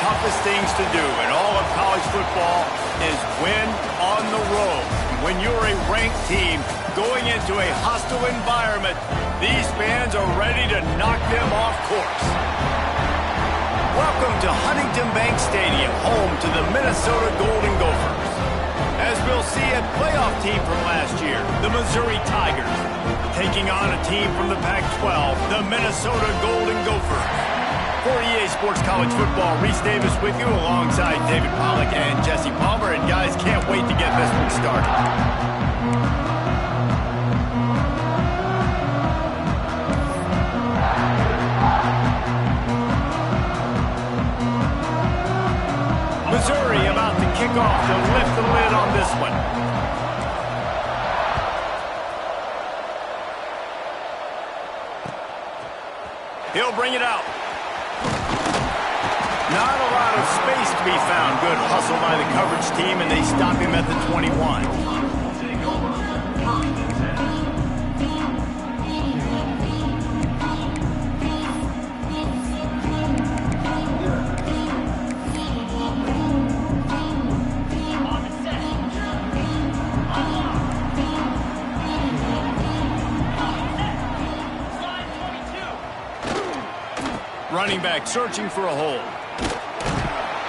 toughest things to do in all of college football is win on the road. When you're a ranked team going into a hostile environment, these fans are ready to knock them off course. Welcome to Huntington Bank Stadium, home to the Minnesota Golden Gophers. As we'll see, a playoff team from last year, the Missouri Tigers, taking on a team from the Pac-12, the Minnesota Golden Gophers. For EA Sports College Football, Reese Davis with you alongside David Pollack and Jesse Palmer. And guys, can't wait to get this one started. Missouri about to kick off to lift the lid on this one. He'll bring it out. Not a lot of space to be found. Good hustle by the coverage team, and they stop him at the 21. Running back searching for a hole.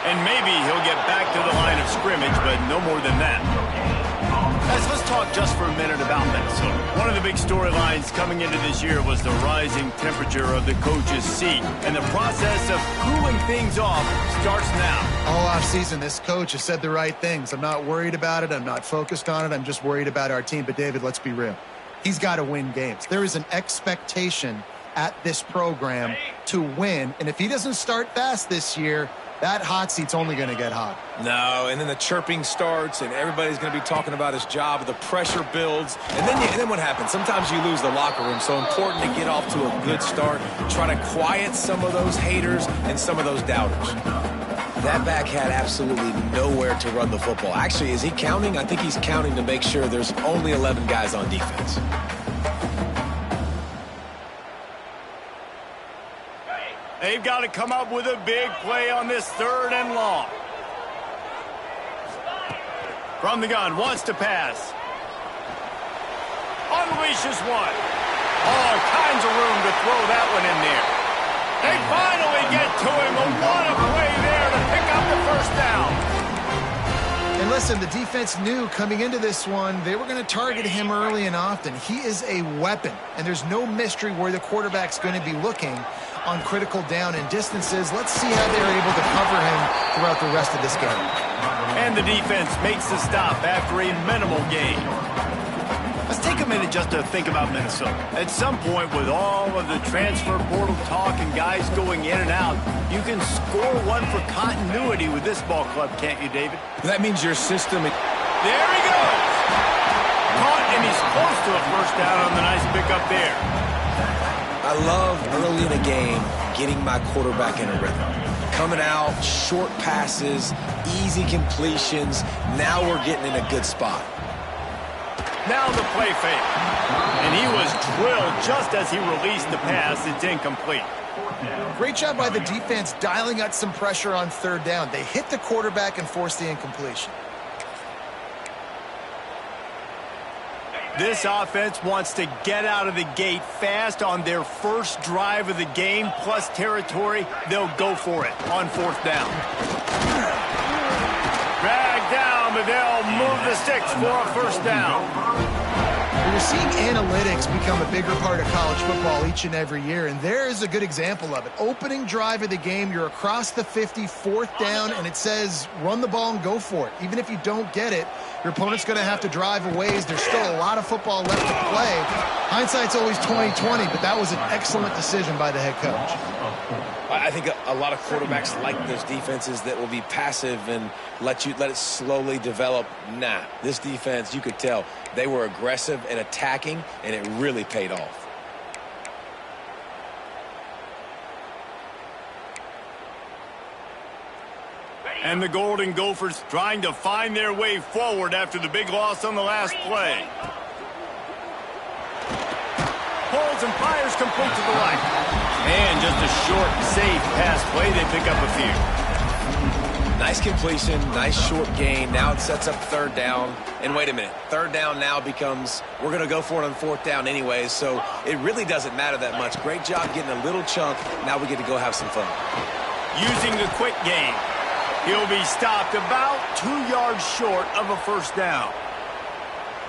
And maybe he'll get back to the line of scrimmage, but no more than that. Guys, let's talk just for a minute about Minnesota. One of the big storylines coming into this year was the rising temperature of the coach's seat. And the process of cooling things off starts now. All offseason, this coach has said the right things. I'm not worried about it. I'm not focused on it. I'm just worried about our team. But, David, let's be real. He's got to win games. There is an expectation at this program to win. And if he doesn't start fast this year, that hot seat's only going to get hot. No, and then the chirping starts, and everybody's going to be talking about his job. The pressure builds, and then what happens? Sometimes you lose the locker room. So important to get off to a good start. Try to quiet some of those haters and some of those doubters. That back had absolutely nowhere to run the football. Actually, is he counting? I think he's counting to make sure there's only 11 guys on defense. They've got to come up with a big play on this 3rd and long. From the gun, wants to pass. Unleashes one. All kinds of room to throw that one in there. They finally get to him. What a play there to pick up the 1st down. And listen, the defense knew coming into this one, they were going to target him early and often. He is a weapon, and there's no mystery where the quarterback's going to be looking on critical down and distances. Let's see how they're able to cover him throughout the rest of this game. And the defense makes the stop after a minimal gain. Let's take a minute just to think about Minnesota. At some point, with all of the transfer portal talk and guys going in and out, you can score one for continuity with this ball club, can't you, David? That means your system... There he goes! Caught, and he's close to a 1st down on the nice pickup there. I love early in a game getting my quarterback in a rhythm. Coming out, short passes, easy completions. Now we're getting in a good spot. Now the play fake. And he was drilled just as he released the pass. It's incomplete. Great job by the defense dialing up some pressure on 3rd down. They hit the quarterback and forced the incompletion. This offense wants to get out of the gate fast on their first drive of the game, plus territory. They'll go for it on 4th down. Dragged down, but they'll move the sticks for a 1st down. We're seeing analytics become a bigger part of college football each and every year, and there is a good example of it. Opening drive of the game, you're across the 50, 4th down, and it says run the ball and go for it. Even if you don't get it, your opponent's going to have to drive a ways. There's still a lot of football left to play. Hindsight's always 20/20, but that was an excellent decision by the head coach. I think a lot of quarterbacks like those defenses that will be passive and let it slowly develop. Nah, this defense, you could tell, they were aggressive and attacking, and it really paid off. And the Golden Gophers trying to find their way forward after the big loss on the last play. Pulls and fires complete to the right. And just a short, safe pass play. They pick up a few. Nice completion, nice short gain. Now it sets up third down. And wait a minute, third down now becomes, we're going to go for it on fourth down anyways, so it really doesn't matter that much. Great job getting a little chunk. Now we get to go have some fun. Using the quick game, he'll be stopped about 2 yards short of a first down.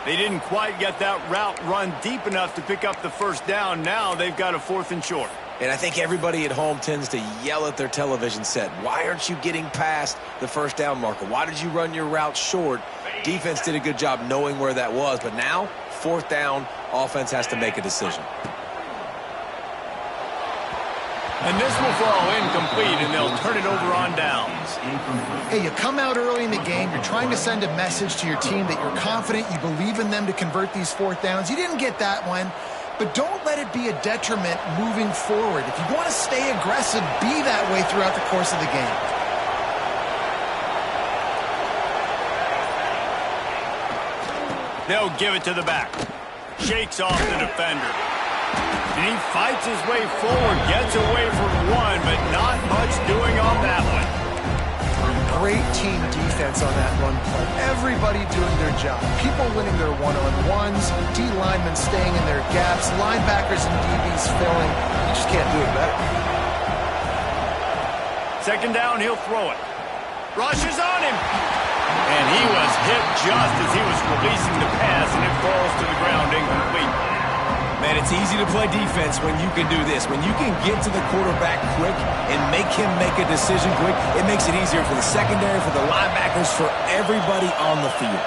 They didn't quite get that route run deep enough to pick up the first down. Now they've got a 4th and short. And I think everybody at home tends to yell at their television set. Why aren't you getting past the first down marker? Why did you run your route short? Defense did a good job knowing where that was. But now, 4th down, offense has to make a decision. And this will fall incomplete, and they'll turn it over on downs. Hey, you come out early in the game. You're trying to send a message to your team that you're confident. You believe in them to convert these 4th downs. You didn't get that one. But don't let it be a detriment moving forward. If you want to stay aggressive, be that way throughout the course of the game. They'll give it to the back. Shakes off the defender. And he fights his way forward, gets away from one, but not much doing on that one. Great team defense on that run play. Everybody doing their job. People winning their one-on-ones, D linemen staying in their gaps, linebackers and DBs filling. You just can't do it better. Second down, he'll throw it. Rushes on him. And he was hit just as he was releasing the pass, and it falls to the ground incomplete. Man, it's easy to play defense when you can do this. When you can get to the quarterback quick and make him make a decision quick, it makes it easier for the secondary, for the linebackers, for everybody on the field.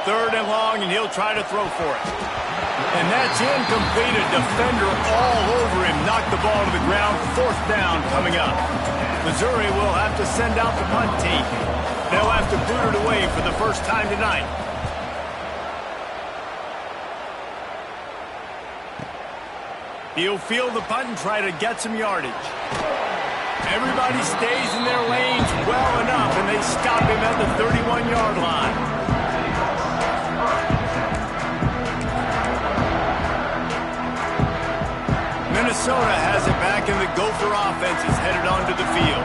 Third and long, and he'll try to throw for it. And that's incomplete. A defender all over him. Knocked the ball to the ground. 4th down coming up. Missouri will have to send out the punt team. They'll have to boot it away for the first time tonight. He'll field the punt and try to get some yardage. Everybody stays in their lanes well enough, and they stop him at the 31-yard line. Minnesota has it back, and the Gopher offense is headed onto the field.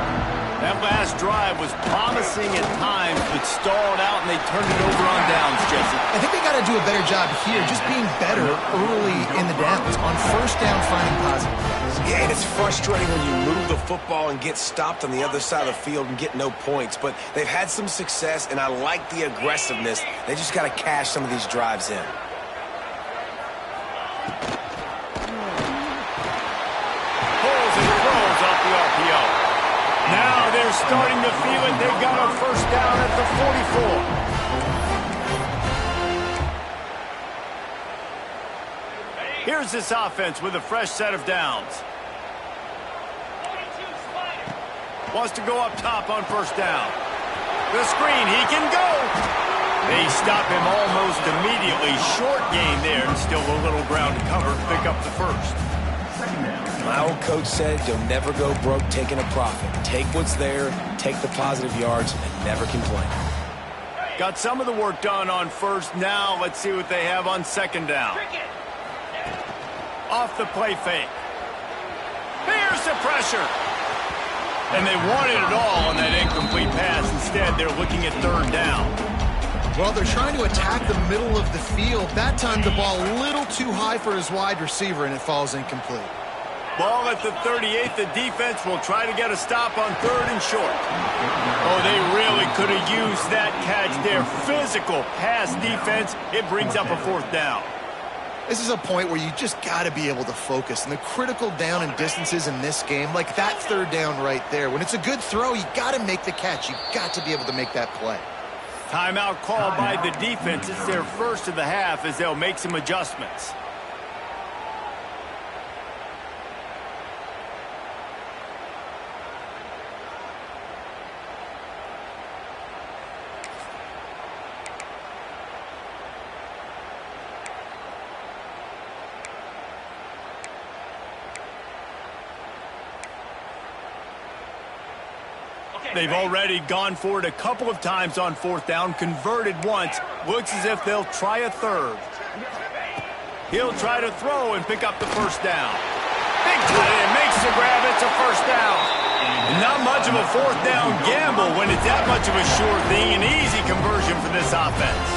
That last drive was promising at times, but stalled out, and they turned it over on downs, Jesse. I think they got to do a better job here, just being better early in the downs. On first down, finding positive plays. Yeah, and it's frustrating when you move the football and get stopped on the other side of the field and get no points. But they've had some success, and I like the aggressiveness. They just got to cash some of these drives in. Now they're starting to feel it. They've got a first down at the 44. Here's this offense with a fresh set of downs. Wants to go up top on first down. The screen, he can go. They stop him almost immediately. Short gain there, and still a little ground to cover to pick up the first. My old coach said you'll never go broke taking a profit. Take what's there, take the positive yards, and never complain. Got some of the work done on first. Now let's see what they have on second down. Off the play fake. Here's the pressure. And they wanted it all on that incomplete pass. Instead, they're looking at third down. Well, they're trying to attack the middle of the field. That time the ball a little too high for his wide receiver, and it falls incomplete. Ball at the 38. The defense will try to get a stop on third and short. Oh, they really could have used that catch there. Physical pass defense. It brings up a fourth down. This is a point where you just got to be able to focus. And the critical down and distances in this game, like that third down right there, when it's a good throw, you got to make the catch. You got to be able to make that play. Timeout called by the defense. It's their first of the half as they'll make some adjustments. They've already gone for it a couple of times on fourth down, converted once. Looks as if they'll try a third. He'll try to throw and pick up the first down. Big tight end makes the grab. It's a first down. And not much of a fourth down gamble when it's that much of a sure thing. An easy conversion for this offense.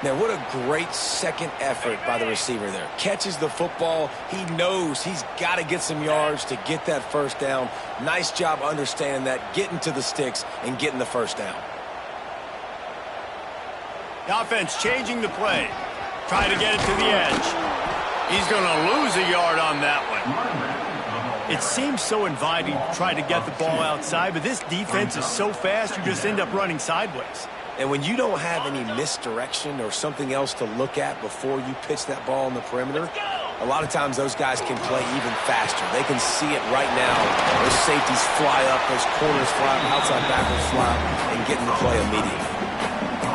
Now, what a great second effort by the receiver there. Catches the football. He knows he's got to get some yards to get that first down. Nice job understanding that, getting to the sticks and getting the first down. The offense changing the play. Try to get it to the edge. He's going to lose a yard on that one. It seems so inviting to try to get the ball outside, but this defense is so fast you just end up running sideways. And when you don't have any misdirection or something else to look at before you pitch that ball on the perimeter, a lot of times those guys can play even faster. They can see it right now. Those safeties fly up, those corners fly up, outside backers fly up, and get in the play immediately.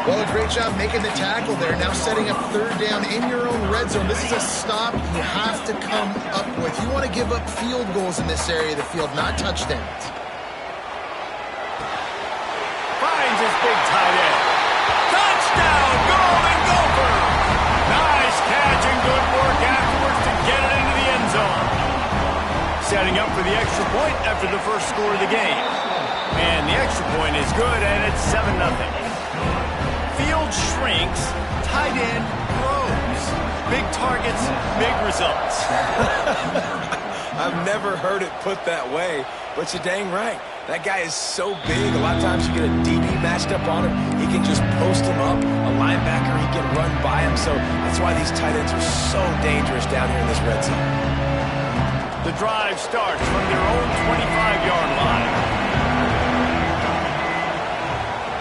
Well, a great job making the tackle there. Now setting up third down in your own red zone. This is a stop you have to come up with. You want to give up field goals in this area of the field, not touchdowns. Finds his big tight end. Touchdown, Golden Gopher! Nice catch and good work afterwards to get it into the end zone. Setting up for the extra point after the first score of the game. And the extra point is good, and it's 7-0. Field shrinks, tight end grows. Big targets, big results. I've never heard it put that way, but you're dang right. That guy is so big. A lot of times you get a DB matched up on him. He can just post him up. A linebacker, he can run by him. So that's why these tight ends are so dangerous down here in this red zone. The drive starts from their own 25-yard line.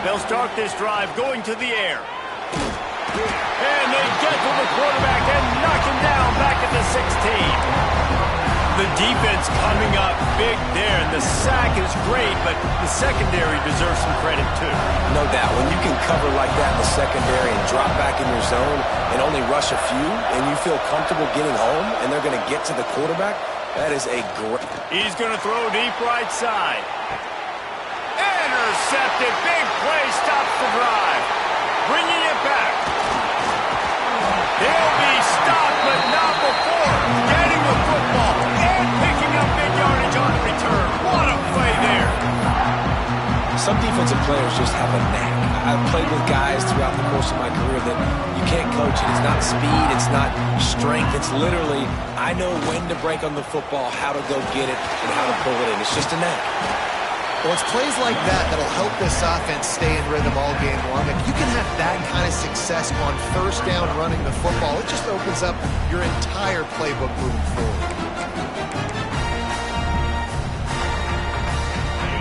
They'll start this drive going to the air. And they get to the quarterback and knock him down back at the 16. The defense coming up big there, and the sack is great, but the secondary deserves some credit too. No doubt. When you can cover like that in the secondary and drop back in your zone and only rush a few, and you feel comfortable getting home, and they're going to get to the quarterback, that is a great... He's going to throw deep right side. Intercepted. Big play stops the drive. Bringing it back. He'll be stopped, but not before getting the football and picking up big yardage on the return. What a play there. Some defensive players just have a knack. I've played with guys throughout the course of my career that you can't coach it. It's not speed. It's not strength. It's literally, I know when to break on the football, how to go get it, and how to pull it in. It's just a knack. Well, it's plays like that that'll help this offense stay in rhythm all game long. If you can have that kind of success on first down running the football, it just opens up your entire playbook moving forward.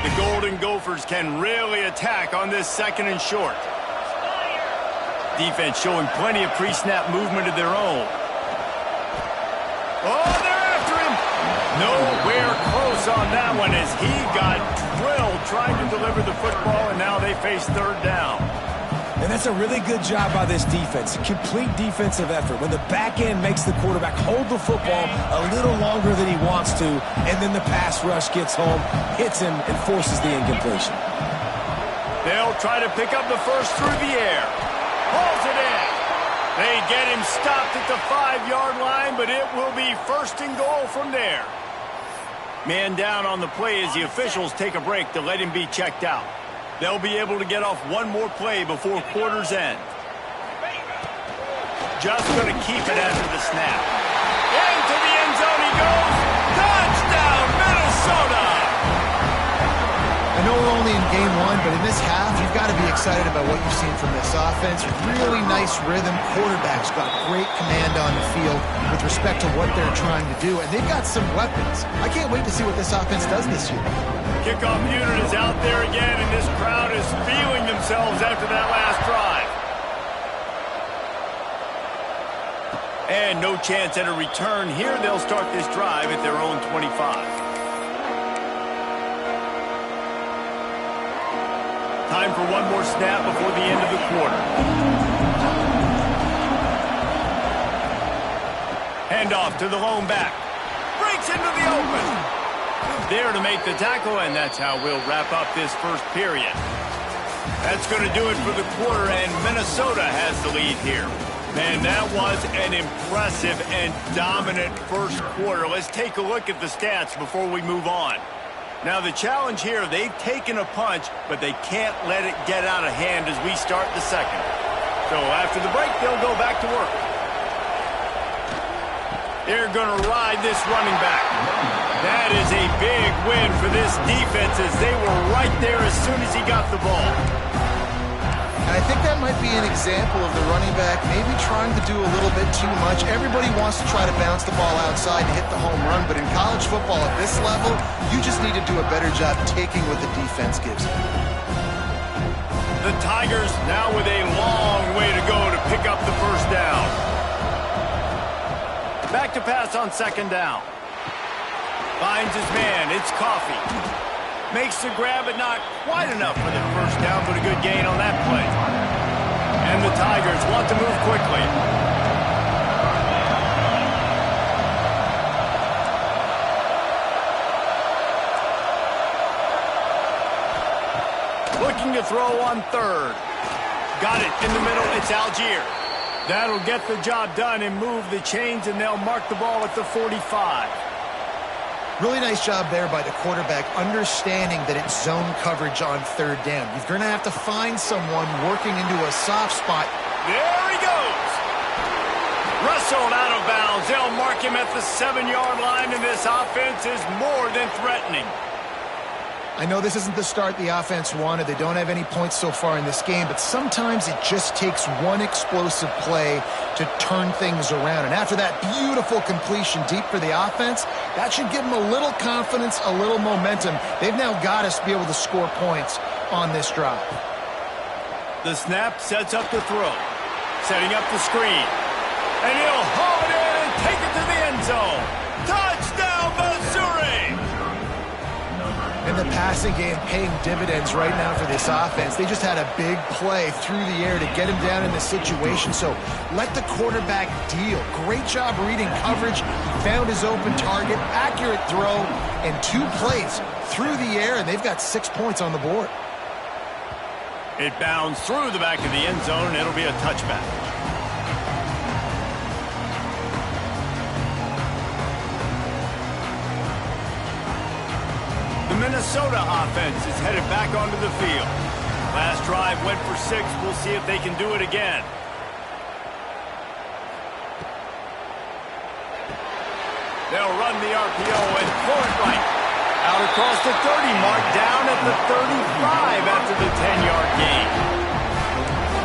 The Golden Gophers can really attack on this second and short. Defense showing plenty of pre-snap movement of their own. Oh, they're after him. Nowhere close on that one as he got drilled trying to deliver the football, and now they face third down. And that's a really good job by this defense. Complete defensive effort. When the back end makes the quarterback hold the football a little longer than he wants to, and then the pass rush gets home, hits him, and forces the incompletion. They'll try to pick up the first through the air. Hauls it in. They get him stopped at the 5-yard line, but it will be first and goal from there. Man down on the play as the officials take a break to let him be checked out. They'll be able to get off one more play before quarter's end. Just going to keep it after the snap. Into the end zone he goes. Touchdown, Minnesota! I know we're only in game one, but in this half, you've got to be excited about what you've seen from this offense. Really nice rhythm. Quarterback's got great command on the field with respect to what they're trying to do, and they've got some weapons. I can't wait to see what this offense does this year. Kickoff unit is out there again, and this crowd is feeling themselves after that last drive. And no chance at a return here. They'll start this drive at their own 25. Time for one more snap before the end of the quarter. Handoff to the lone back. Breaks into the open. There to make the tackle, and that's how we'll wrap up this first period. That's going to do it for the quarter, and Minnesota has the lead here. Man, that was an impressive and dominant first quarter. Let's take a look at the stats before we move on. Now, the challenge here, they've taken a punch, but they can't let it get out of hand as we start the second. So after the break, they'll go back to work. They're going to ride this running back. That is a big win for this defense as they were right there as soon as he got the ball. And I think that might be an example of the running back maybe trying to do a little bit too much. Everybody wants to try to bounce the ball outside and hit the home run, but in college football at this level, you just need to do a better job taking what the defense gives you. The Tigers now with a long way to go to pick up the first down. Back to pass on second down. Finds his man. It's Coffee. Makes the grab, but not quite enough for the first down, but a good gain on that play. And the Tigers want to move quickly. Looking to throw on third. Got it in the middle. It's Algier. That'll get the job done and move the chains, and they'll mark the ball at the 45. Really nice job there by the quarterback, understanding that it's zone coverage on third down. You're going to have to find someone working into a soft spot. There he goes. Wrestled out of bounds. They'll mark him at the 7-yard line, and this offense is more than threatening. I know this isn't the start the offense wanted. They don't have any points so far in this game, but sometimes it just takes one explosive play to turn things around. And after that beautiful completion deep for the offense, that should give them a little confidence, a little momentum. They've now got us to be able to score points on this drive. The snap sets up the throw. Setting up the screen. And he'll haul it in and take it to the end zone. Touchdown, Missouri! And the passing game paying dividends right now for this offense. They just had a big play through the air to get him down in the situation. So let the quarterback deal. Great job reading coverage. He found his open target, accurate throw, and 2 plays through the air, and they've got 6 points on the board. It bounds through the back of the end zone, and it'll be a touchback. The Minnesota offense is headed back onto the field. Last drive went for 6. We'll see if they can do it again. They'll run the RPO and pull it right. Out across the 30 mark, down at the 35 after the 10-yard gain.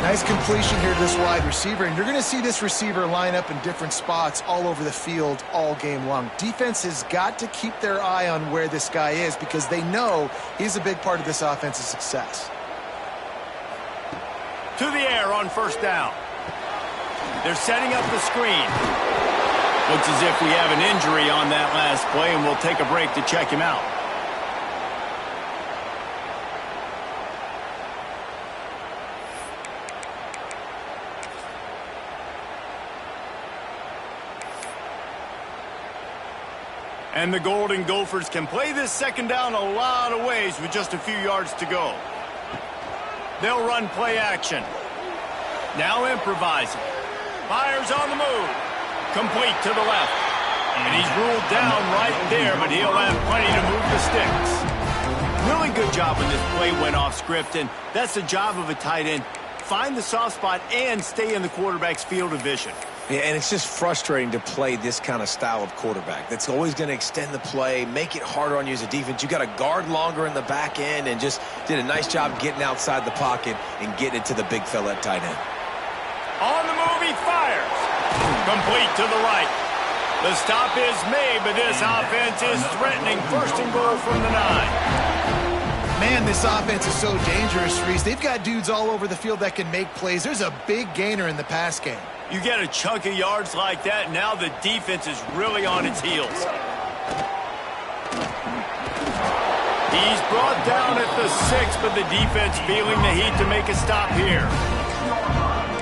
Nice completion here to this wide receiver, and you're going to see this receiver line up in different spots all over the field all game long. Defense has got to keep their eye on where this guy is because they know he's a big part of this offense's success. To the air on first down. They're setting up the screen. Looks as if we have an injury on that last play, and we'll take a break to check him out. And the Golden Gophers can play this second down a lot of ways with just a few yards to go. They'll run play action. Now improvising. Fires on the move. Complete to the left. And he's ruled down right there, but he'll have plenty to move the sticks. Really good job when this play went off script, and that's the job of a tight end. Find the soft spot and stay in the quarterback's field of vision. Yeah, and it's just frustrating to play this kind of style of quarterback. That's always going to extend the play, make it harder on you as a defense. You got to guard longer in the back end and just did a nice job getting outside the pocket and getting it to the big fella at tight end. On the move, he fires. Complete to the right. The stop is made, but this offense is threatening. First and goal from the 9. Man, this offense is so dangerous, Reese. They've got dudes all over the field that can make plays. There's a big gainer in the pass game. You get a chunk of yards like that, now the defense is really on its heels. He's brought down at the 6, but the defense feeling the heat to make a stop here.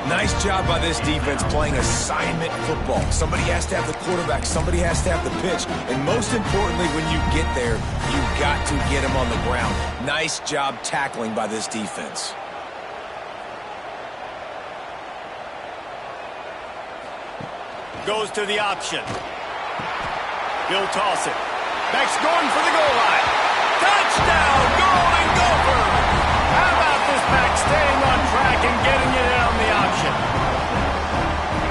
Nice job by this defense playing assignment football. Somebody has to have the quarterback. Somebody has to have the pitch. And most importantly, when you get there, you got to get him on the ground. Nice job tackling by this defense. goes to the option. He'll toss it. Beck's going for the goal line. Touchdown, Golden Gophers! How about this back staying on track and getting it in on the option?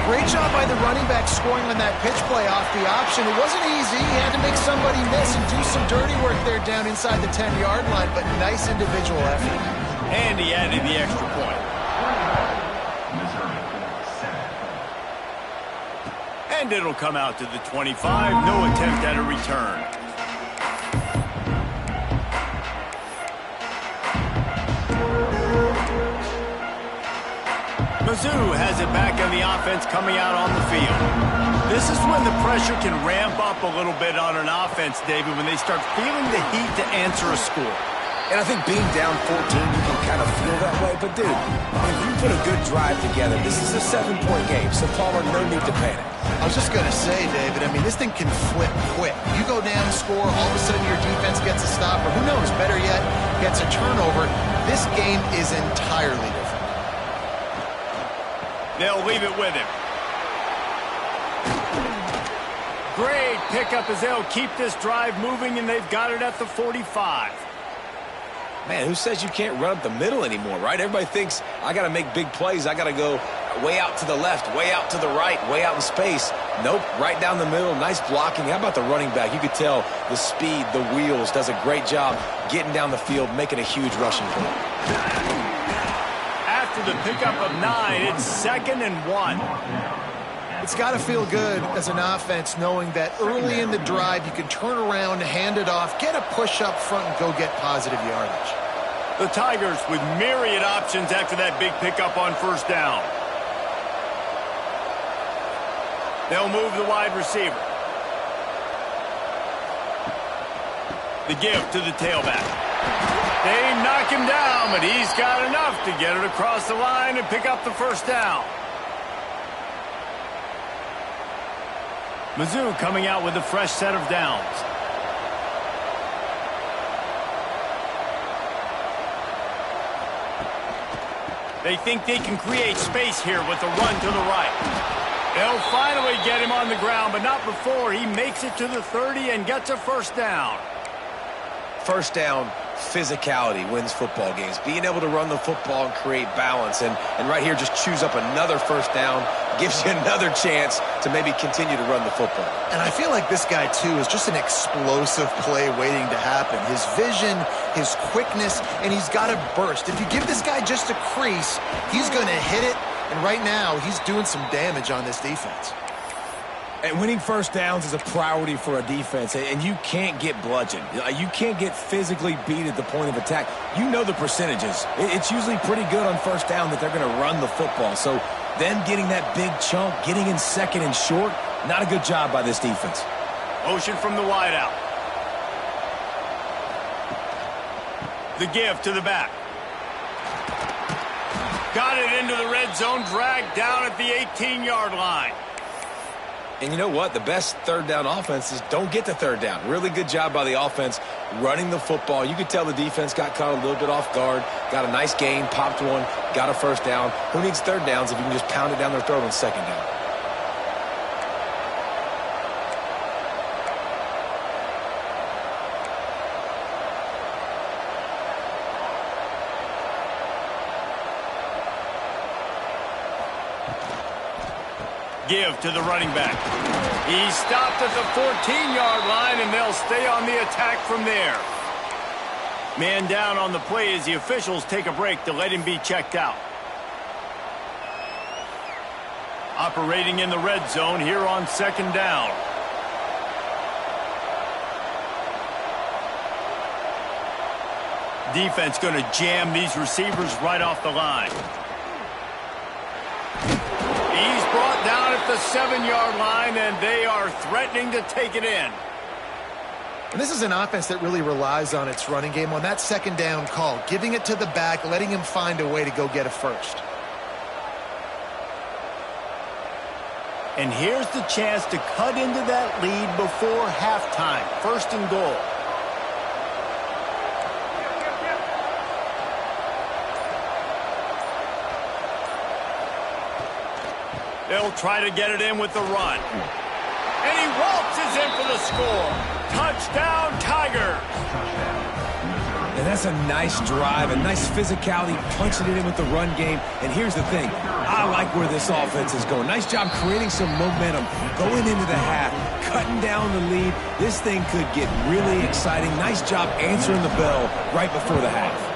Great job by the running back scoring on that pitch play off the option. It wasn't easy. He had to make somebody miss and do some dirty work there down inside the 10-yard line, but nice individual effort. And he added the extra point. And it'll come out to the 25. No attempt at a return. Mizzou has it back on the offense coming out on the field. This is when the pressure can ramp up a little bit on an offense, David, when they start feeling the heat to answer a score. And I think being down 14, you can kind of feel that way. But, dude, if you put a good drive together, this is a 7-point game. So, Palmer, no need to panic. I was just going to say, David, I mean, this thing can flip quick. You go down, score, all of a sudden your defense gets a stop, or who knows, better yet, gets a turnover. This game is entirely different. They'll leave it with him. Great pickup as they'll keep this drive moving, and they've got it at the 45. Man, who says you can't run up the middle anymore, right? Everybody thinks, I got to make big plays. I got to go way out to the left, way out to the right, way out in space. Nope, right down the middle. Nice blocking. How about the running back? You could tell the speed, the wheels, does a great job getting down the field, making a huge rushing play. After the pickup of 9, it's 2nd and 1. It's got to feel good as an offense knowing that early in the drive you can turn around, hand it off, get a push up front, and go get positive yardage. The Tigers with myriad options after that big pickup on first down. They'll move the wide receiver. The give to the tailback. They knock him down, but he's got enough to get it across the line and pick up the first down. Mizzou coming out with a fresh set of downs. They think they can create space here with the run to the right. They'll finally get him on the ground, but not before he makes it to the 30 and gets a first down. First down, physicality wins football games. Being able to run the football and create balance. And right here, just choose up another first down. Gives you another chance to maybe continue to run the football. And I feel like this guy, too, is just an explosive play waiting to happen. His vision, his quickness, and he's got a burst. If you give this guy just a crease, he's going to hit it. And right now, he's doing some damage on this defense. And winning first downs is a priority for a defense, and you can't get bludgeoned. You can't get physically beat at the point of attack. You know the percentages. It's usually pretty good on first down that they're going to run the football. So them getting that big chunk, getting in 2nd and short, not a good job by this defense. Motion from the wideout. The give to the back. Got it into the red zone, dragged down at the 18-yard line. And you know what? The best third down offenses don't get the third down. Really good job by the offense running the football. You could tell the defense got caught a little bit off guard, got a nice gain, popped one, got a first down. Who needs third downs if you can just pound it down their throat on second down? Give to the running back. He stopped at the 14-yard line, and they'll stay on the attack from there. Man down on the play as the officials take a break to let him be checked out. Operating in the red zone here on second down. Defense going to jam these receivers right off the line. He's brought down at the 7-yard line, and they are threatening to take it in. And this is an offense that really relies on its running game on that second down call, giving it to the back, letting him find a way to go get a first. And here's the chance to cut into that lead before halftime. 1st and goal. They'll try to get it in with the run. And he waltzes in for the score. Touchdown, Tigers. And that's a nice drive, a nice physicality, punching it in with the run game. And here's the thing. I like where this offense is going. Nice job creating some momentum, going into the half, cutting down the lead. This thing could get really exciting. Nice job answering the bell right before the half.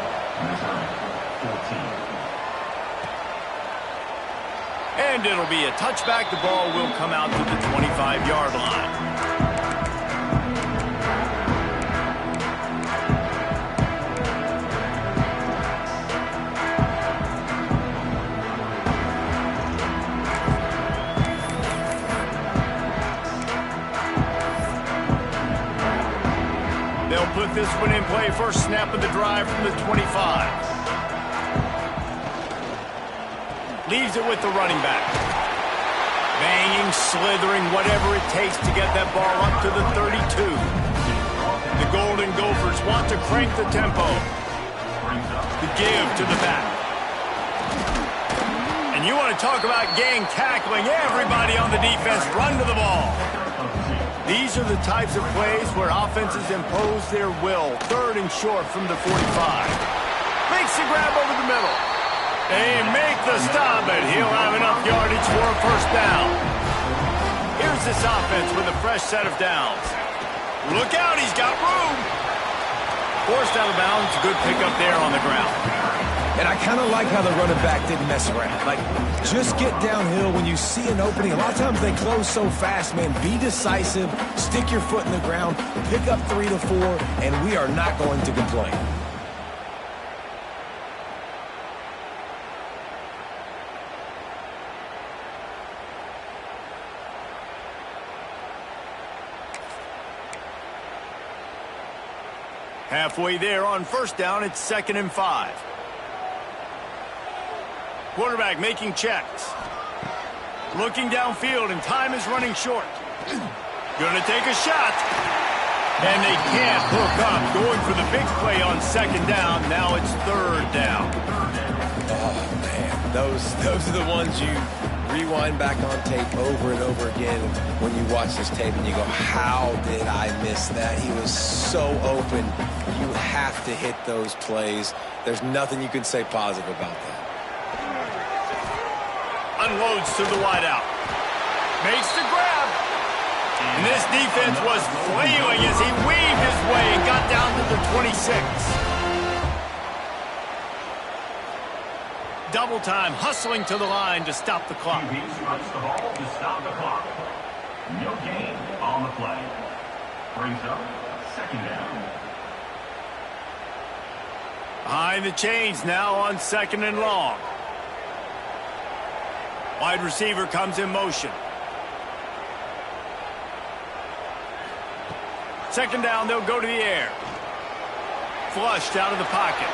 And it'll be a touchback. The ball will come out to the 25-yard line. They'll put this one in play. First snap of the drive from the 25. Leaves it with the running back. Banging, slithering, whatever it takes to get that ball up to the 32. The Golden Gophers want to crank the tempo. The give to the back. And you want to talk about gang tackling. Everybody on the defense run to the ball. These are the types of plays where offenses impose their will. Third and short from the 45. Makes the grab over the middle. They make the stop, and he'll have enough yardage for a first down. Here's this offense with a fresh set of downs. Look out, he's got room. Forced out of bounds, good pickup there on the ground. And I kind of like how the running back didn't mess around. Like, just get downhill when you see an opening. A lot of times they close so fast, man. Be decisive, stick your foot in the ground, pick up 3 to 4, and we are not going to complain. Halfway there on first down, it's 2nd and 5. Quarterback making checks. Looking downfield, and time is running short. Gonna take a shot. And they can't hook up. Going for the big play on 2nd down. Now it's 3rd down. Oh, man. Those are the ones you rewind back on tape over and over again when you watch this tape and you go, how did I miss that? He was so open. You have to hit those plays. There's nothing you can say positive about that. Unloads to the wideout. Makes the grab. And this defense was flailing as he weaved his way and got down to the 26. Double time, hustling to the line to stop the clock. QB strikes the ball to stop the clock. No gain on the play. Brings up 2nd down. Behind the chains now on 2nd and long. Wide receiver comes in motion. 2nd down, they'll go to the air. Flushed out of the pocket.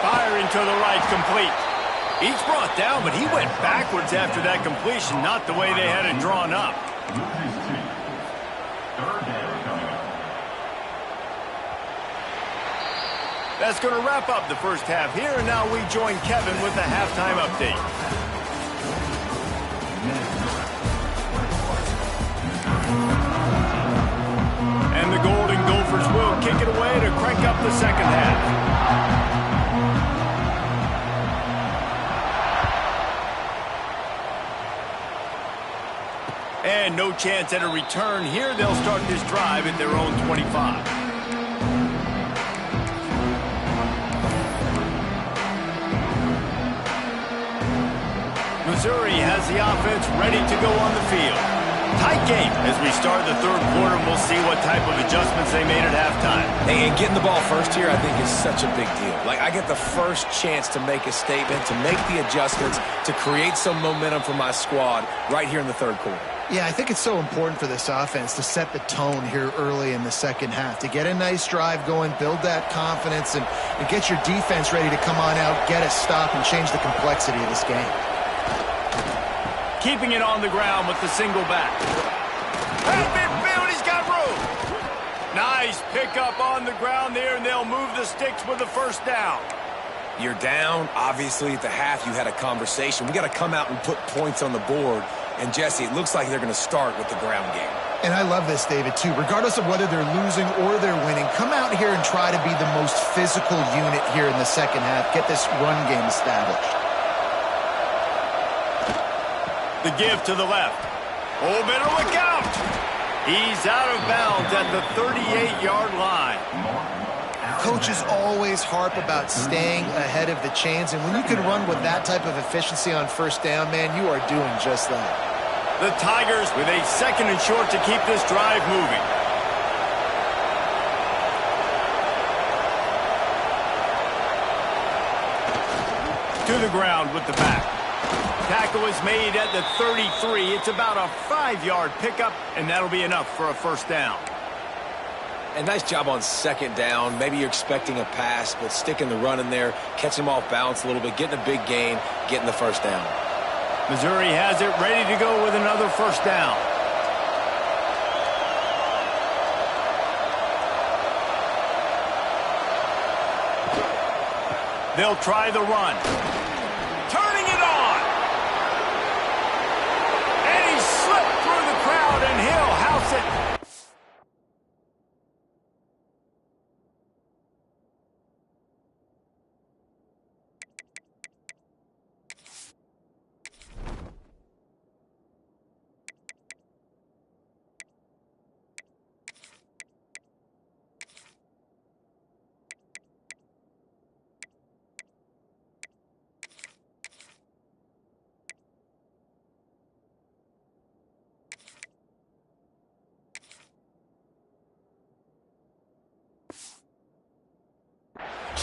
Firing to the right, complete. He's brought down, but he went backwards after that completion, not the way they had it drawn up. Loses 2. 3rd down coming up. That's going to wrap up the first half here, and now we join Kevin with the halftime update. And the Golden Gophers will kick it away to crank up the second half. And no chance at a return here. They'll start this drive at their own 25. Missouri has the offense ready to go on the field. Tight game as we start the 3rd quarter, and we'll see what type of adjustments they made at halftime. And getting the ball first here, I think, is such a big deal. Like, I get the first chance to make a statement, to make the adjustments, to create some momentum for my squad right here in the 3rd quarter. Yeah, I think it's so important for this offense to set the tone here early in the second half, to get a nice drive going, build that confidence, and get your defense ready to come on out, get a stop, and change the complexity of this game. Keeping it on the ground with the single back. At midfield, he's got room. Nice pickup on the ground there, and they'll move the sticks with the first down. You're down. Obviously, at the half, you had a conversation. We got to come out and put points on the board. And, Jesse, it looks like they're going to start with the ground game. And I love this, David, too. Regardless of whether they're losing or they're winning, come out here and try to be the most physical unit here in the second half. Get this run game established. The give to the left. Oh, better look out. He's out of bounds at the 38-yard line. Coaches always harp about staying ahead of the chains, and when you can run with that type of efficiency on first down, man, you are doing just that. The Tigers with a 2nd and short to keep this drive moving. To the ground with the back. Tackle is made at the 33. It's about a 5-yard pickup, and that'll be enough for a first down. And nice job on 2nd down. Maybe you're expecting a pass, but sticking the run in there, catching them off balance a little bit, getting a big gain, getting the first down. Missouri has it ready to go with another first down. They'll try the run. Turning it on. And he slipped through the crowd, and he'll house it.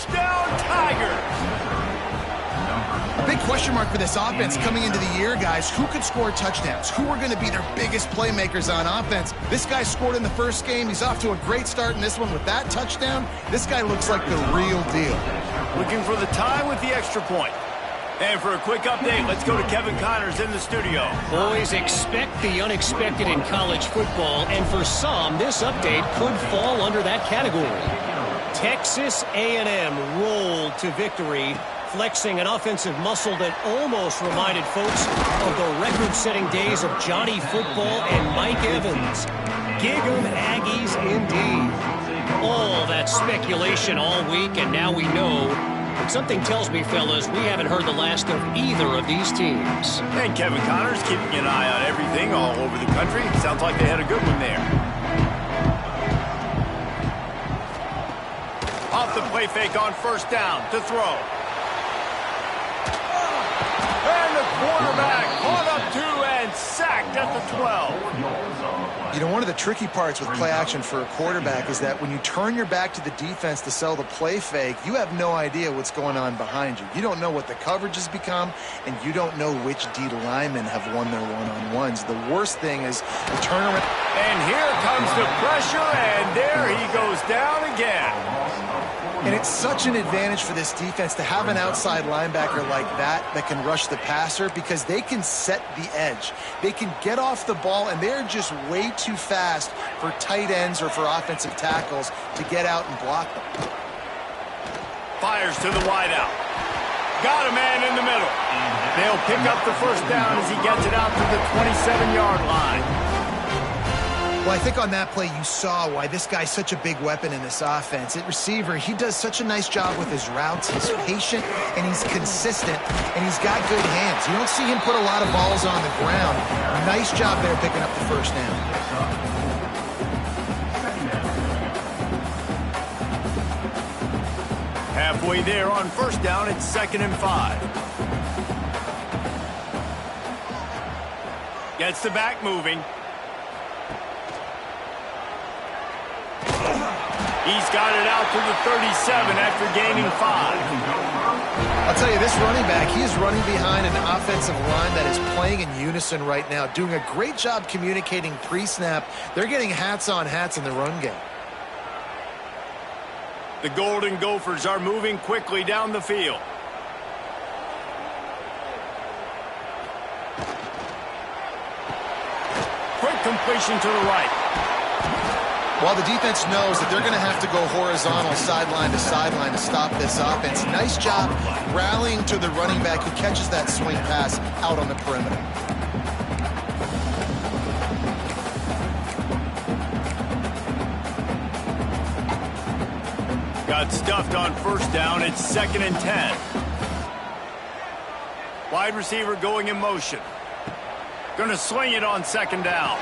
Touchdown, Tigers! Big question mark for this offense coming into the year, guys. Who could score touchdowns? Who are going to be their biggest playmakers on offense? This guy scored in the first game. He's off to a great start in this one with that touchdown. This guy looks like the real deal. Looking for the tie with the extra point. And for a quick update, let's go to Kevin Connors in the studio. Boys, expect the unexpected in college football, and for some, this update could fall under that category. Texas A&M rolled to victory, flexing an offensive muscle that almost reminded folks of the record-setting days of Johnny Football and Mike Evans. Gig 'em Aggies indeed. All that speculation all week, and now we know. But something tells me, fellas, we haven't heard the last of either of these teams. And Kevin Connors keeping an eye on everything all over the country. Sounds like they had a good one there. Off the play fake on first down to throw. And the quarterback caught up to and sacked at the 12. You know, one of the tricky parts with play action for a quarterback is that when you turn your back to the defense to sell the play fake, you have no idea what's going on behind you. You don't know what the coverage has become, and you don't know which D linemen have won their one-on-ones. The worst thing is the turnaround. And here comes the pressure, and there he goes down again. And it's such an advantage for this defense to have an outside linebacker like that can rush the passer, because they can set the edge. They can get off the ball, and they're just way too fast for tight ends or for offensive tackles to get out and block them. Fires to the wideout. Got a man in the middle. They'll pick up the first down as he gets it out to the 27-yard line. Well, I think on that play you saw why this guy's such a big weapon in this offense. At receiver, he does such a nice job with his routes. He's patient, and he's consistent, and he's got good hands. You don't see him put a lot of balls on the ground. Nice job there picking up the first down. Halfway there on first down, it's 2nd and 5. Gets the back moving. He's got it out to the 37 after gaining 5. I'll tell you, this running back, he is running behind an offensive line that is playing in unison right now, doing a great job communicating pre-snap. They're getting hats on hats in the run game. The Golden Gophers are moving quickly down the field. Quick completion to the right. Well, the defense knows that they're going to have to go horizontal sideline to sideline to stop this offense. Nice job rallying to the running back who catches that swing pass out on the perimeter. Got stuffed on first down. It's 2nd and 10. Wide receiver going in motion. Going to swing it on 2nd down.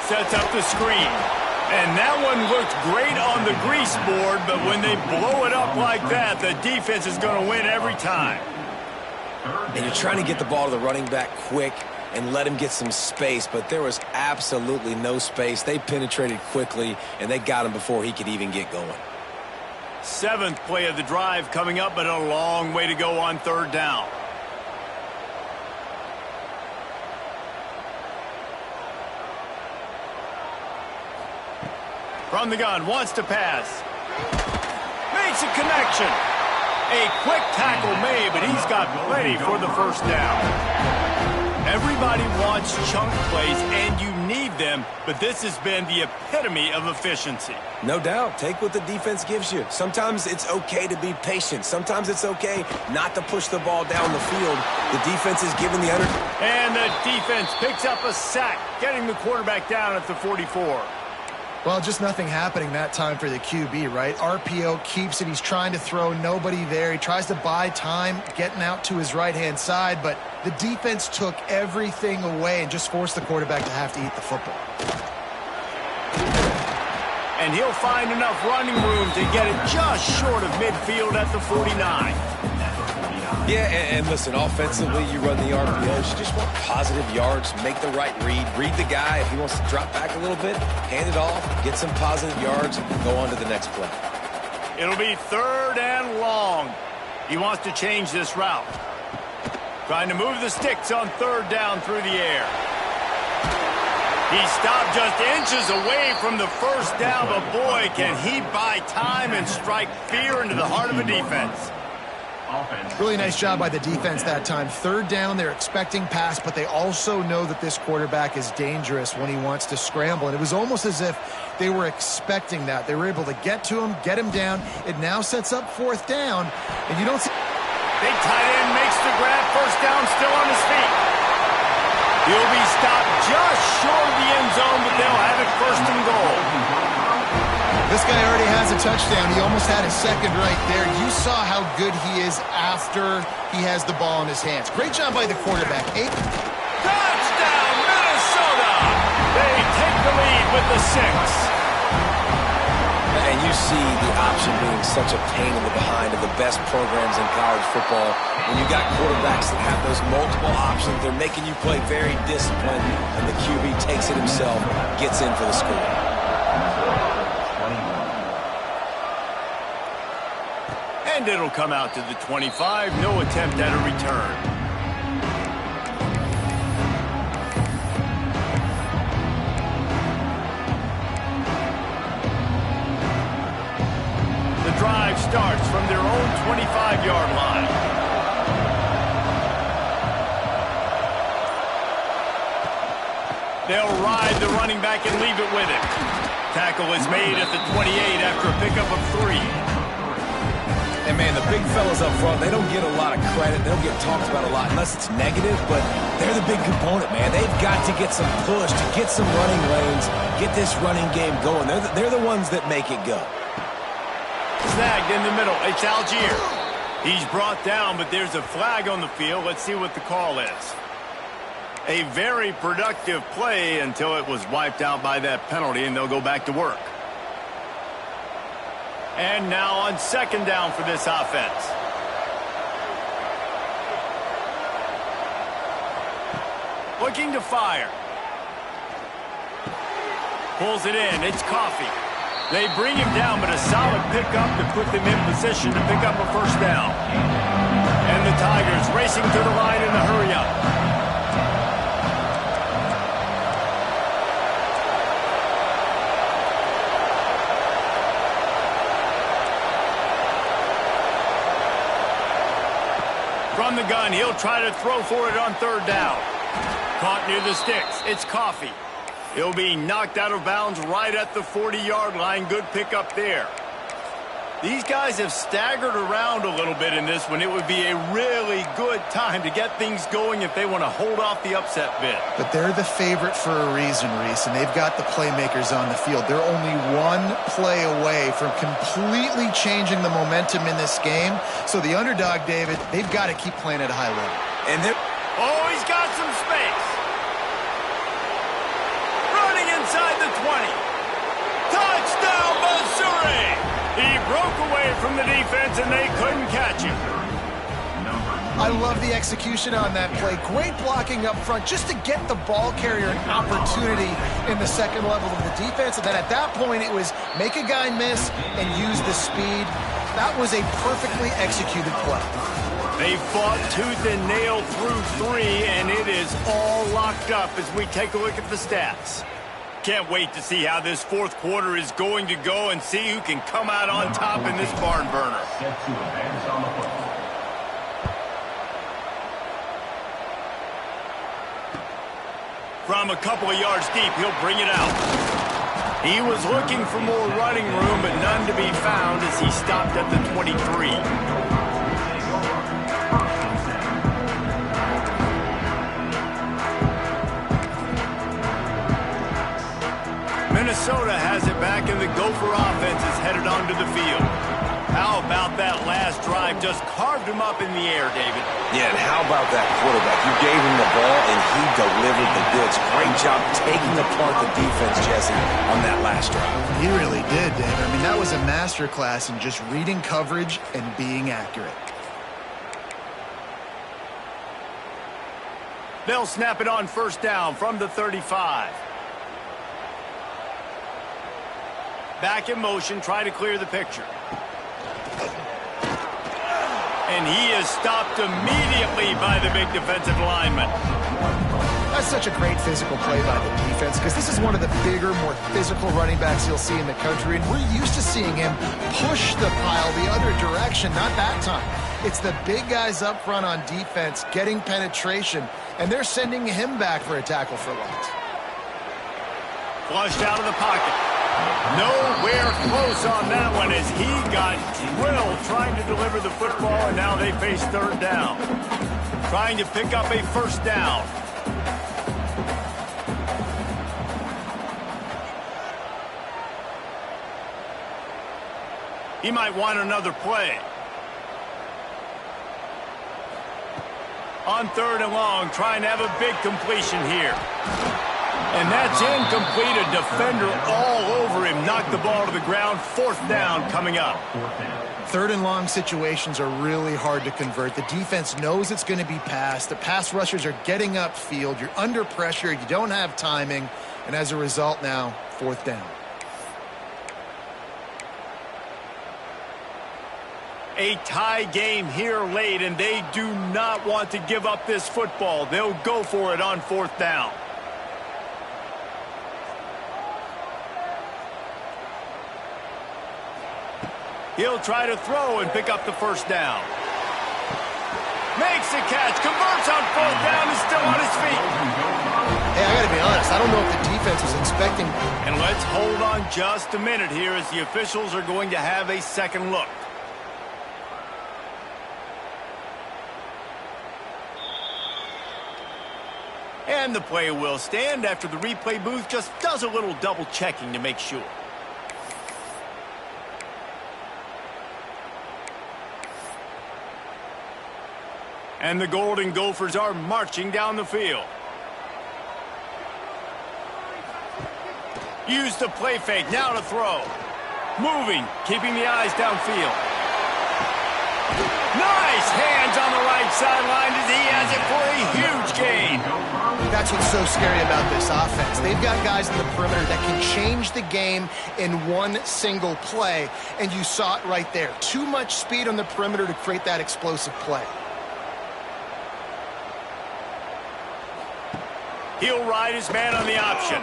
Sets up the screen. And that one looked great on the grease board, but when they blow it up like that, the defense is going to win every time. And you're trying to get the ball to the running back quick and let him get some space, but there was absolutely no space. They penetrated quickly, and they got him before he could even get going. 7th play of the drive coming up, but a long way to go on 3rd down. From the gun, wants to pass. Makes a connection. A quick tackle made, but he's got plenty for the first down. Everybody wants chunk plays, and you need them, but this has been the epitome of efficiency. No doubt. Take what the defense gives you. Sometimes it's okay to be patient. Sometimes it's okay not to push the ball down the field. The defense is giving the under. And the defense picks up a sack, getting the quarterback down at the 44. Well, just nothing happening that time for the QB, right? RPO keeps it. He's trying to throw, nobody there. He tries to buy time, getting out to his right-hand side, but the defense took everything away and just forced the quarterback to have to eat the football. And he'll find enough running room to get it just short of midfield at the 49. Yeah, and listen, offensively, you run the RPOs. You just want positive yards, make the right read the guy. If he wants to drop back a little bit, hand it off, get some positive yards, go on to the next play. It'll be 3rd and long. He wants to change this route. Trying to move the sticks on 3rd down through the air. He stopped just inches away from the first down, but boy, can he buy time and strike fear into the heart of a defense. Really nice job by the defense that time. 3rd down, they're expecting pass, but they also know that this quarterback is dangerous when he wants to scramble. And it was almost as if they were expecting that. They were able to get to him, get him down. It now sets up 4th down, and you don't see... Big tight end makes the grab. First down, still on his feet. He'll be stopped just short of the end zone, but they'll have it 1st and goal. This guy already has a touchdown. He almost had his 2nd right there. You saw how good he is after he has the ball in his hands. Great job by the quarterback. Touchdown, Minnesota! They take the lead with the 6. And you see the option being such a pain in the behind of the best programs in college football. When you got quarterbacks that have those multiple options, they're making you play very disciplined, and the QB takes it himself, gets in for the score. And it'll come out to the 25. No attempt at a return. The drive starts from their own 25-yard line. They'll ride the running back and leave it with him. Tackle is made at the 28 after a pickup of 3. And, man, the big fellas up front, they don't get a lot of credit. They don't get talked about a lot unless it's negative, but they're the big component, man. They've got to get some push, to get some running lanes, get this running game going. They're the ones that make it go. Snagged in the middle. It's Algier. He's brought down, but there's a flag on the field. Let's see what the call is. A very productive play until it was wiped out by that penalty, and they'll go back to work. And now on 2nd down for this offense. Looking to fire. Pulls it in. It's Coffee. They bring him down, but a solid pickup to put them in position to pick up a 1st down. And the Tigers racing to the line in the hurry-up. From the gun, he'll try to throw for it on 3rd down. Caught near the sticks. It's Coffee. He'll be knocked out of bounds right at the 40-yard line. Good pickup there. These guys have staggered around a little bit in this one. It would be a really good time to get things going if they want to hold off the upset bid. But they're the favorite for a reason, Reese, and they've got the playmakers on the field. They're only one play away from completely changing the momentum in this game. So the underdog, David, they've got to keep playing at a high level. And oh, he's got some space. Running inside the 20. Touchdown, Missouri! He broke away from the defense, and they couldn't catch him. I love the execution on that play. Great blocking up front just to get the ball carrier an opportunity in the second level of the defense. And then at that point, it was make a guy miss and use the speed. That was a perfectly executed play. They fought tooth and nail through 3, and it is all locked up as we take a look at the stats. Can't wait to see how this fourth quarter is going to go and see who can come out on top in this barn burner. From a couple of yards deep, he'll bring it out. He was looking for more running room, but none to be found as he stopped at the 23. Minnesota has it back, and the Gopher offense is headed onto the field. How about that last drive? Just carved him up in the air, David. Yeah, and how about that quarterback? You gave him the ball, and he delivered the goods. Great job taking apart the defense, Jesse, on that last drive. He really did, David. I mean, that was a masterclass in just reading coverage and being accurate. They'll snap it on first down from the 35. Back in motion, try to clear the picture. And he is stopped immediately by the big defensive lineman. That's such a great physical play by the defense because this is one of the bigger, more physical running backs you'll see in the country, and we're used to seeing him push the pile the other direction, not that time. It's the big guys up front on defense getting penetration, and they're sending him back for a tackle for loss. Flushed out of the pocket. Nowhere close on that one as he got drilled trying to deliver the football, and now they face third down. Trying to pick up a first down. He might want another play. On third and long, trying to have a big completion here. And that's incomplete. A defender all over him. Knocked the ball to the ground. Fourth down coming up. Third and long situations are really hard to convert. The defense knows it's going to be passed. The pass rushers are getting upfield. You're under pressure. You don't have timing. And as a result now, fourth down. A tie game here late, and they do not want to give up this football. They'll go for it on fourth down. He'll try to throw and pick up the first down. Makes the catch, converts on fourth down, is still on his feet. Hey, I got to be honest, I don't know if the defense was expecting. And let's hold on just a minute here as the officials are going to have a second look. And the play will stand after the replay booth just does a little double checking to make sure. And the Golden Gophers are marching down the field. Use the play fake, now to throw. Moving, keeping the eyes downfield. Nice hands on the right sideline as he has it for a huge gain. That's what's so scary about this offense. They've got guys in the perimeter that can change the game in one single play, and you saw it right there. Too much speed on the perimeter to create that explosive play. He'll ride his man on the option.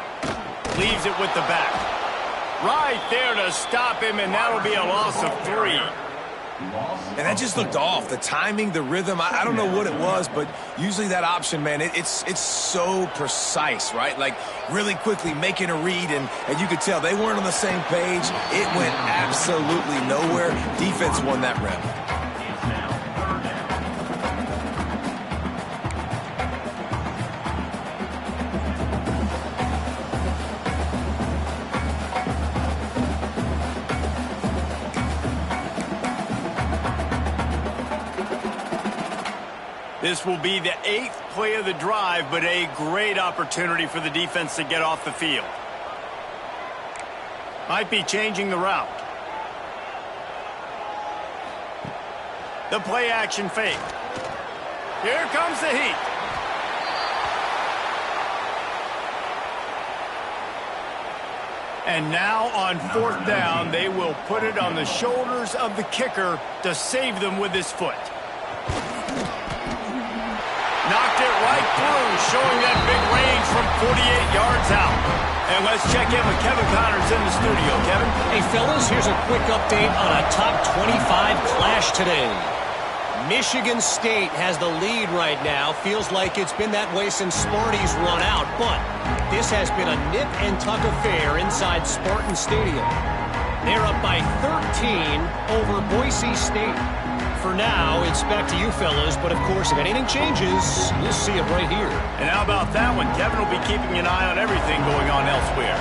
Leaves it with the back. Right there to stop him, and that'll be a loss of 3. And that just looked off. The timing, the rhythm, I don't know what it was, but usually that option, man, it's so precise, right? Like really quickly making a read, and you could tell they weren't on the same page. It went absolutely nowhere. Defense won that rep. This will be the 8th play of the drive, but a great opportunity for the defense to get off the field. Might be changing the route. The play action fake. Here comes the heat. And now on 4th down, they will put it on the shoulders of the kicker to save them with his foot. Knocked it right through, showing that big range from 48 yards out. And let's check in with Kevin Connors in the studio. Kevin? Hey, fellas, here's a quick update on a top 25 clash today. Michigan State has the lead right now. Feels like it's been that way since Sparty's run out. But this has been a nip-and-tuck affair inside Spartan Stadium. They're up by 13 over Boise State. For now, it's back to you fellas, but of course, if anything changes, you'll see it right here. And how about that one? Kevin will be keeping an eye on everything going on elsewhere.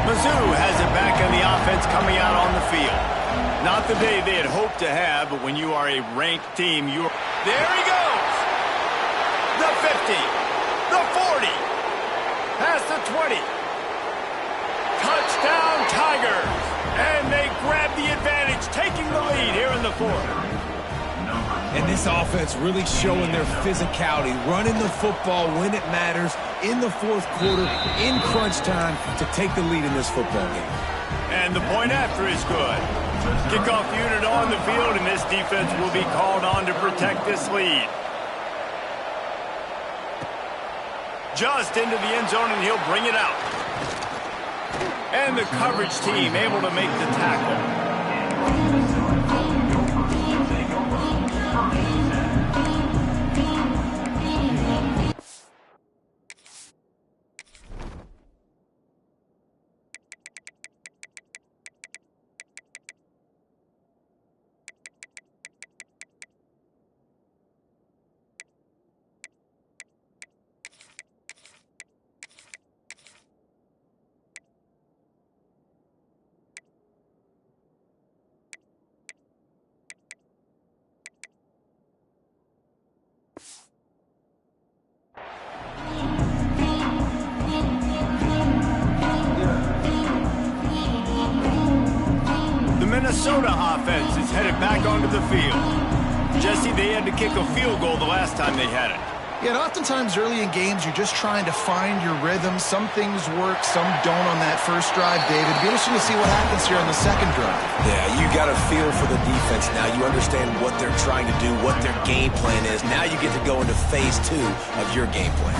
Mizzou has it back on the offense coming out on the field. Not the day they had hoped to have, but when you are a ranked team, you're... There he goes! The 50, the 40, past the 20. Touchdown, Tigers! And they grab the advantage, taking the lead here in the 4th. And this offense really showing their physicality, running the football when it matters, in the 4th quarter, in crunch time, to take the lead in this football game. And the point after is good. Kickoff unit on the field, and this defense will be called on to protect this lead. Just into the end zone, and he'll bring it out. And the coverage team able to make the tackle. Minnesota offense is headed back onto the field. Jesse, they had to kick a field goal the last time they had it. Yeah, and oftentimes early in games, you're just trying to find your rhythm. Some things work, some don't on that first drive, David. It'll be interesting to see what happens here on the second drive. Yeah, you got a feel for the defense now. You understand what they're trying to do, what their game plan is. Now you get to go into phase 2 of your game plan.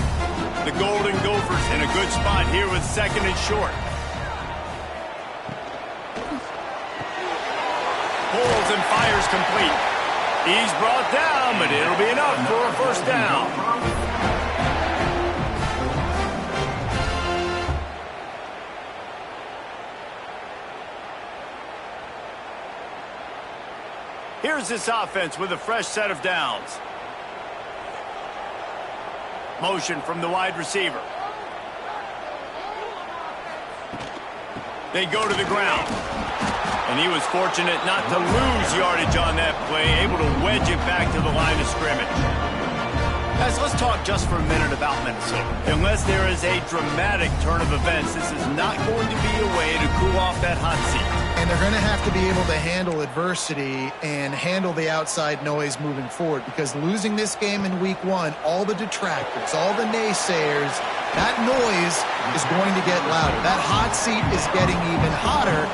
The Golden Gophers in a good spot here with 2nd and short. Pulls and fires complete. He's brought down, but it'll be enough for a first down. Here's this offense with a fresh set of downs. Motion from the wide receiver. They go to the ground. And he was fortunate not to lose yardage on that play, able to wedge it back to the line of scrimmage. Guys, let's talk just for a minute about Minnesota. Unless there is a dramatic turn of events, this is not going to be a way to cool off that hot seat. And they're going to have to be able to handle adversity and handle the outside noise moving forward, because losing this game in week 1, all the detractors, all the naysayers, that noise is going to get louder. That hot seat is getting even hotter.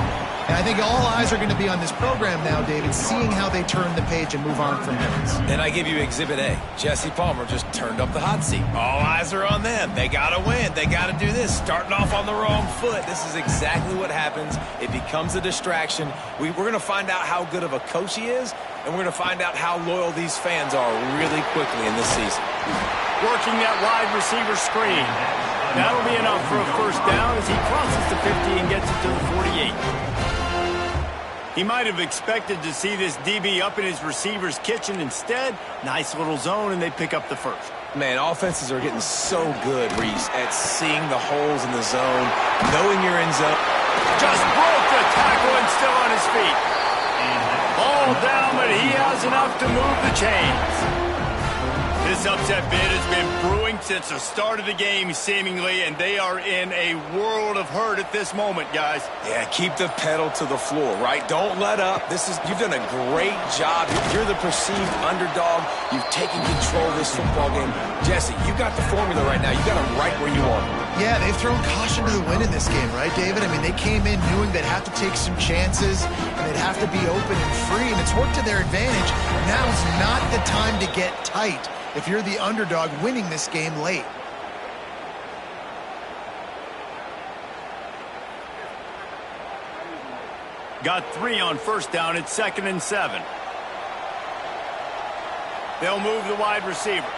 And I think all eyes are going to be on this program now, David, seeing how they turn the page and move on from this. And I give you Exhibit A. Jesse Palmer just turned up the hot seat. All eyes are on them. They got to win. They got to do this. Starting off on the wrong foot. This is exactly what happens. It becomes a distraction. We're going to find out how good of a coach he is, and we're going to find out how loyal these fans are really quickly in this season. Working that wide receiver screen. That'll be enough for a first down as he crosses the 50 and gets it to the 48. He might have expected to see this DB up in his receiver's kitchen. Instead, nice little zone, and they pick up the first. Man, offenses are getting so good, Reese, at seeing the holes in the zone, knowing you're in zone. Just broke the tackle and still on his feet. Ball down, but he has enough to move the chains. This upset bid has been brewing since the start of the game, seemingly, and they are in a world of hurt at this moment, guys. Yeah, keep the pedal to the floor, right? Don't let up. You've done a great job. You're the perceived underdog. You've taken control of this football game. Jesse, you got the formula right now. You got them right where you want them. Yeah, they've thrown caution to the wind in this game, right, David? I mean, they came in knowing they'd have to take some chances, and they'd have to be open and free, and it's worked to their advantage. Now's not the time to get tight if you're the underdog winning this game late. Got 3 on first down. It's 2nd and 7. They'll move the wide receiver.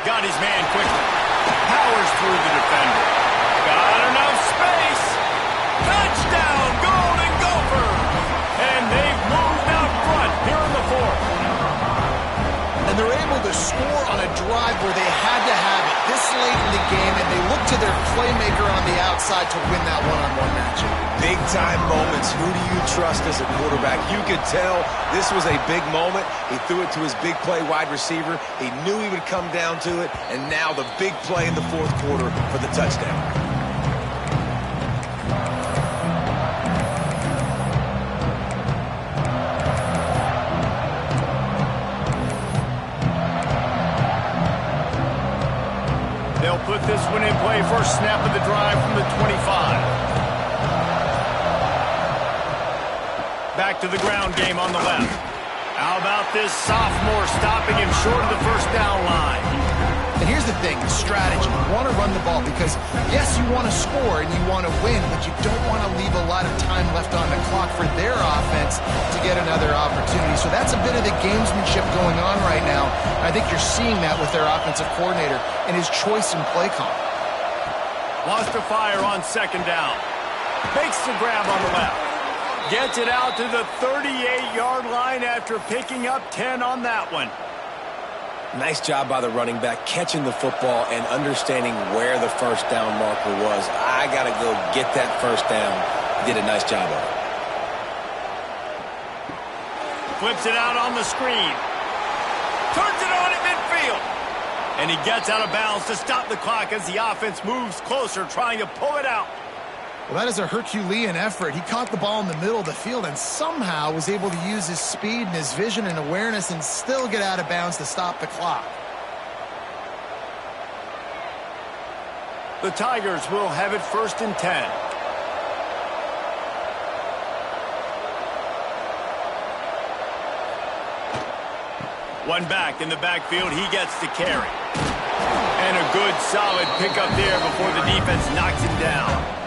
Got his man quickly. Powers through the defender. Got enough space. Touchdown, Golden Gophers! And they've moved out front here in the 4th. And they're able to score on a drive where they had to have it this late in the game, and they look to their playmaker on the outside to win that one-on-one matchup. Big-time moments. Who do you trust as a quarterback? You could tell this was a big moment. He threw it to his big play wide receiver. He knew he would come down to it, and now the big play in the 4th quarter for the touchdown. They'll put this one in play. First snap of the drive from the 25. Back to the ground game on the left. How about this sophomore stopping him short of the first down line? And here's the thing, strategy. You want to run the ball because, yes, you want to score and you want to win, but you don't want to leave a lot of time left on the clock for their offense to get another opportunity. So that's a bit of the gamesmanship going on right now. I think you're seeing that with their offensive coordinator and his choice in play call. Wants to fire on 2nd down. Makes the grab on the left. Gets it out to the 38-yard line after picking up 10 on that one. Nice job by the running back, catching the football and understanding where the first down marker was. I got to go get that first down. He did a nice job of it. Flips it out on the screen. Turns it on at midfield. And he gets out of bounds to stop the clock as the offense moves closer, trying to pull it out. Well, that is a Herculean effort. He caught the ball in the middle of the field and somehow was able to use his speed and his vision and awareness and still get out of bounds to stop the clock. The Tigers will have it 1st and 10. One back in the backfield. He gets to carry. And a good, solid pickup there before the defense knocks him down.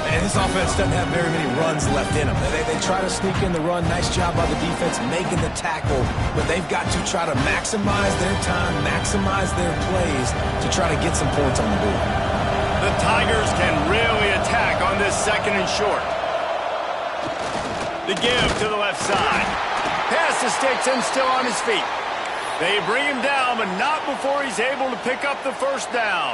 And this offense doesn't have very many runs left in them. They try to sneak in the run. Nice job by the defense making the tackle. But they've got to try to maximize their time, maximize their plays to try to get some points on the board. The Tigers can really attack on this 2nd and short. The give to the left side. Pass to Sticks still on his feet. They bring him down, but not before he's able to pick up the first down.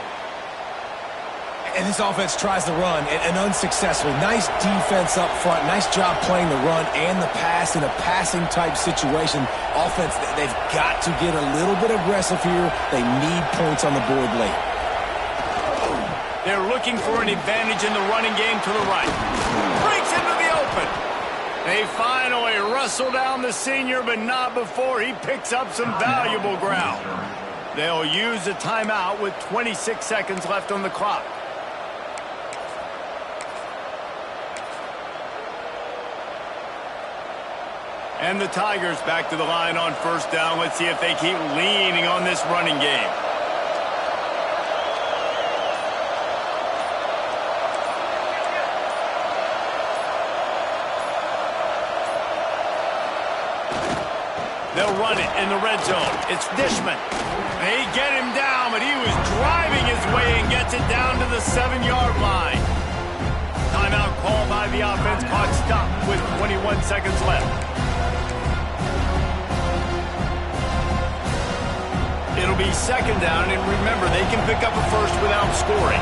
And this offense tries to run, and unsuccessfully. Nice defense up front. Nice job playing the run and the pass in a passing-type situation. Offense, they've got to get a little bit aggressive here. They need points on the board late. They're looking for an advantage in the running game to the right. Breaks into the open. They finally wrestle down the senior, but not before he picks up some valuable ground. They'll use a timeout with 26 seconds left on the clock. And the Tigers back to the line on first down. Let's see if they keep leaning on this running game. They'll run it in the red zone. It's Dishman. They get him down, but he was driving his way and gets it down to the 7-yard line. Timeout called by the offense. Clock stopped with 21 seconds left. It'll be second down, and remember, they can pick up a first without scoring.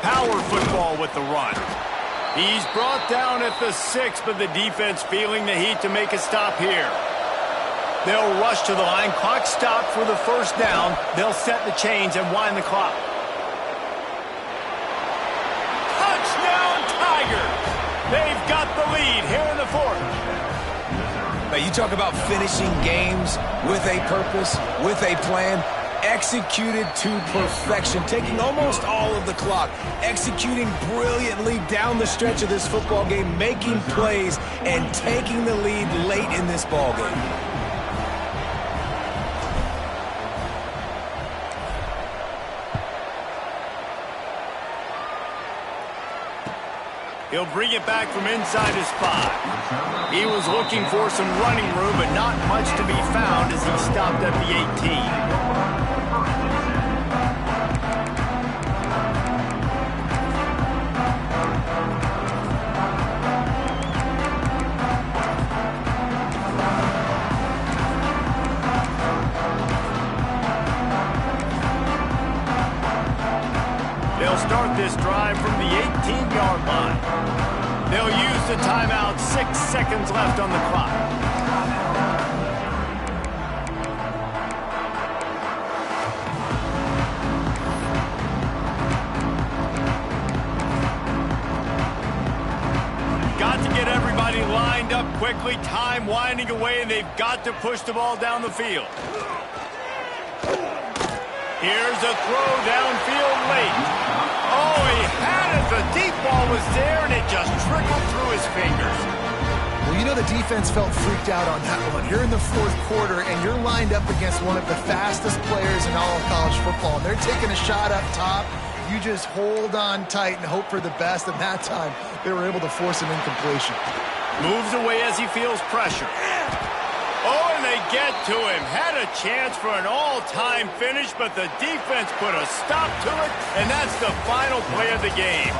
Power football with the run. He's brought down at the 6, but the defense feeling the heat to make a stop here. They'll rush to the line. Clock stopped for the first down. They'll set the chains and wind the clock. Touchdown, Tigers! They've got the lead here in the fourth. Now, you talk about finishing games with a purpose, with a plan, executed to perfection, taking almost all of the clock, executing brilliantly down the stretch of this football game, making plays, and taking the lead late in this ball game. He'll bring it back from inside his 5. He was looking for some running room, but not much to be found as he stopped at the 18. They'll start this drive from the 18-yard line. They'll use the timeout. 6 seconds left on the clock. Got to get everybody lined up quickly. Time winding away, and they've got to push the ball down the field. Here's a throw downfield late. Oh, he had it. The deep ball was there, and it just trickled through his fingers. Well, you know the defense felt freaked out on that one. You're in the fourth quarter, and you're lined up against one of the fastest players in all of college football. And they're taking a shot up top. You just hold on tight and hope for the best. And that time, they were able to force an incompletion. Moves away as he feels pressure. Oh, and they get to him. Had a chance for an all-time finish, but the defense put a stop to it, and that's the final play of the game.